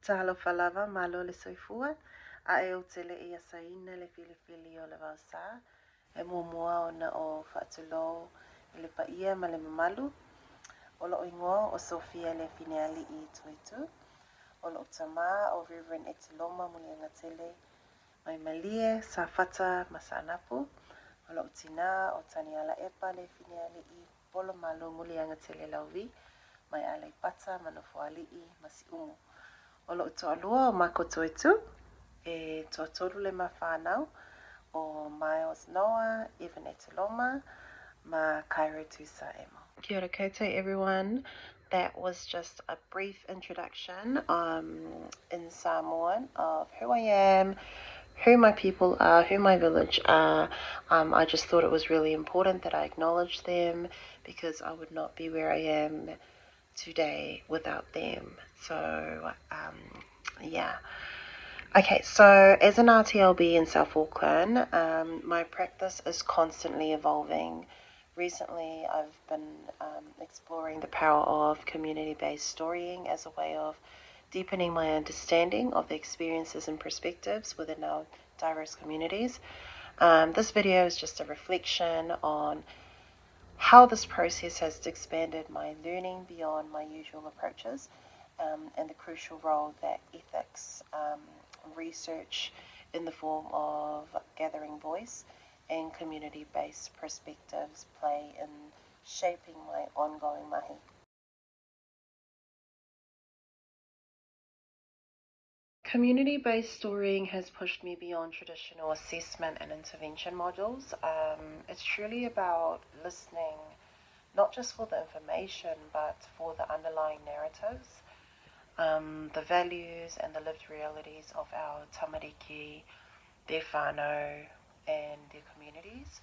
Talo falava malo le soifua, a e o tele I asaina le filifili o le vausa, e mua ona o whaatulo le paia ma le mamalu, o lo ingoa o Sofia le fineali I tuitu, o lo tama o Reverend Etiloma mulianga tele, mai malie sa fata masanapu, o lo tina o Taniala Epa le fineali I polo malo mulianga tele lauvi, mai ale pata manofoali I masi umu. O lo toalua o Makotoitu, e toatolu le mawhanau o Miles Noah, Evan Etiloma, ma Cairo Tusa Emo. Kia ora koutou everyone. That was just a brief introduction in Samoan of who I am, who my people are, who my village are. I just thought it was really important that I acknowledge them because I would not be where I am today without them. So, yeah. Okay, so as an RTLB in South Auckland, my practice is constantly evolving. Recently, I've been exploring the power of community-based storying as a way of deepening my understanding of the experiences and perspectives within our diverse communities. This video is just a reflection on how this process has expanded my learning beyond my usual approaches, and the crucial role that ethics, research in the form of gathering voice and community-based perspectives play in shaping my ongoing mahi. Community-based storying has pushed me beyond traditional assessment and intervention modules. It's truly about listening, not just for the information, but for the underlying narratives, the values and the lived realities of our tamariki, their whānau, and their communities.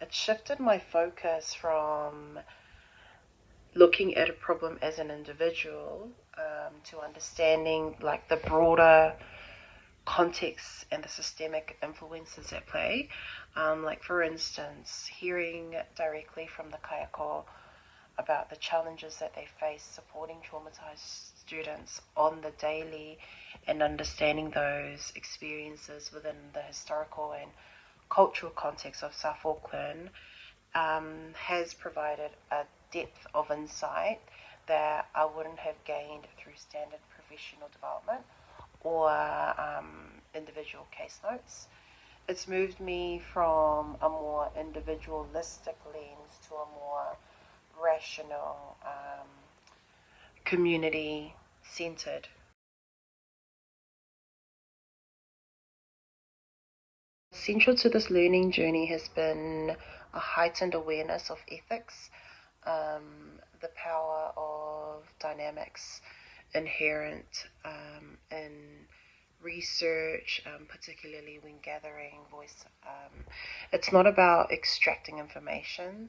It shifted my focus from looking at a problem as an individual to understanding like the broader context and the systemic influences at play. Like for instance, hearing directly from the kayako about the challenges that they face supporting traumatized students on the daily and understanding those experiences within the historical and cultural context of South Auckland has provided a depth of insight that I wouldn't have gained through standard professional development or individual case notes. It's moved me from a more individualistic lens to a more rational, community-centered. Central to this learning journey has been a heightened awareness of ethics, the power of dynamics inherent in research, particularly when gathering voice. It's not about extracting information,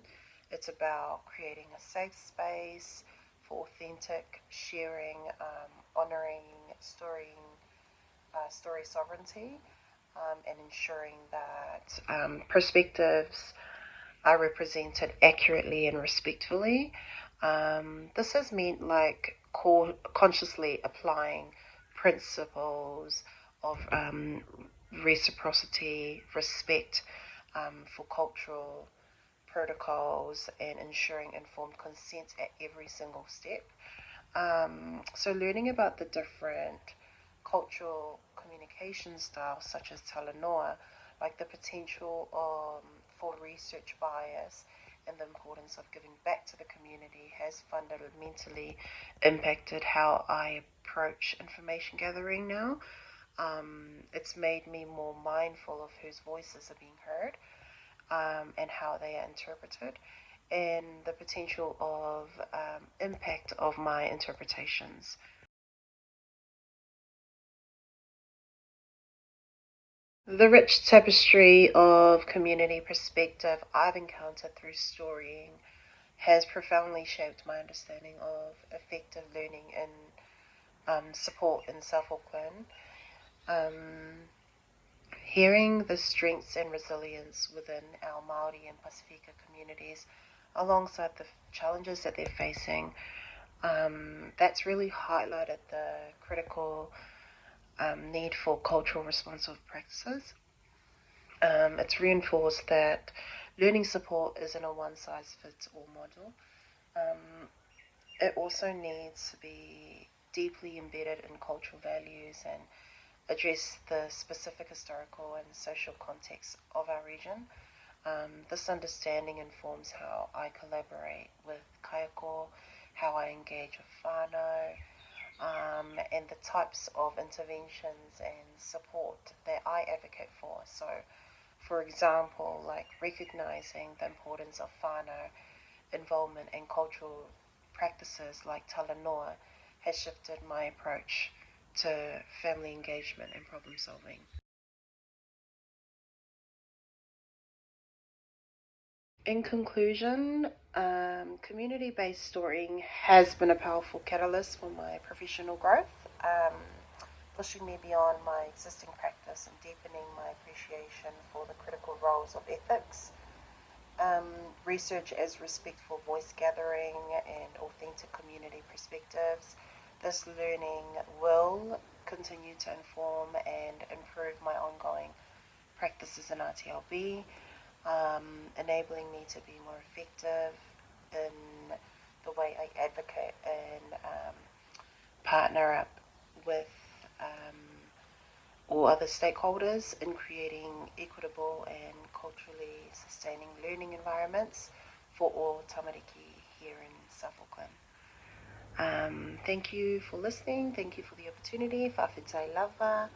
it's about creating a safe space for authentic sharing, honoring story sovereignty, and ensuring that perspectives are represented accurately and respectfully. This has meant like consciously applying principles of reciprocity, respect for cultural protocols, and ensuring informed consent at every single step. So learning about the different cultural communication styles such as talanoa, like the potential for research bias and the importance of giving back to the community has fundamentally impacted how I approach information gathering now. It's made me more mindful of whose voices are being heard, and how they are interpreted, and the potential of impact of my interpretations. The rich tapestry of community perspective I've encountered through storying has profoundly shaped my understanding of effective learning and support in South Auckland. Hearing the strengths and resilience within our Māori and Pasifika communities alongside the challenges that they're facing That's really highlighted the critical need for cultural responsive practices. It's reinforced that learning support isn't a one size fits all model. Um, it also needs to be deeply embedded in cultural values and address the specific historical and social context of our region. This understanding informs how I collaborate with kayako, how I engage with whānau, and the types of interventions and support that I advocate for. So, for example, like recognizing the importance of whānau involvement in cultural practices like talanoa has shifted my approach to family engagement and problem solving. In conclusion, community based storying has been a powerful catalyst for my professional growth, pushing me beyond my existing practice and deepening my appreciation for the critical roles of ethics, research as respectful voice gathering, and authentic community perspectives. This learning will continue to inform and improve my ongoing practices in RTLB, enabling me to be more effective in the way I advocate and partner up with um, all other stakeholders in creating equitable and culturally sustaining learning environments for all tamariki here in South Auckland. Thank you for listening. Thank you for the opportunity. Whawhitai lava.